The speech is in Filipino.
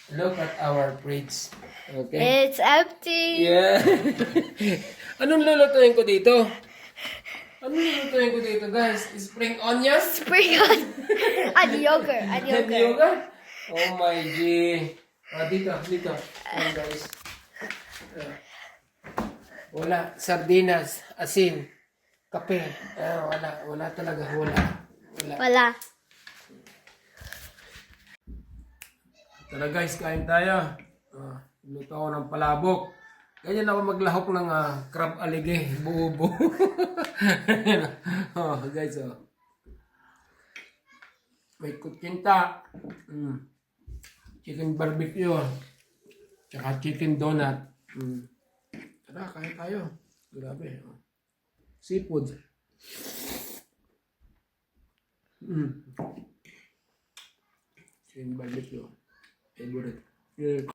Look at our fridge. Okay? It's empty. Yeah. Anong lulutuin ko dito? Anong lulutuin ko dito, guys? Spring onions? Spring on. And yogurt. And And yogurt. yogurt? Oh my G. Dito. Ayan, guys. Wala. Sardinas. Asin. Kape. Wala. Wala talaga. Wala. Tara guys, kain tayo. Luto ako ng palabok. Ganyan ako maglahok ng crab alige. Buo-buo. Guys, may kutsinta. Chicken barbecue. Tsaka chicken donut. Tara, kain tayo. Grabe. Seafood. Chicken barbecue. Favorite.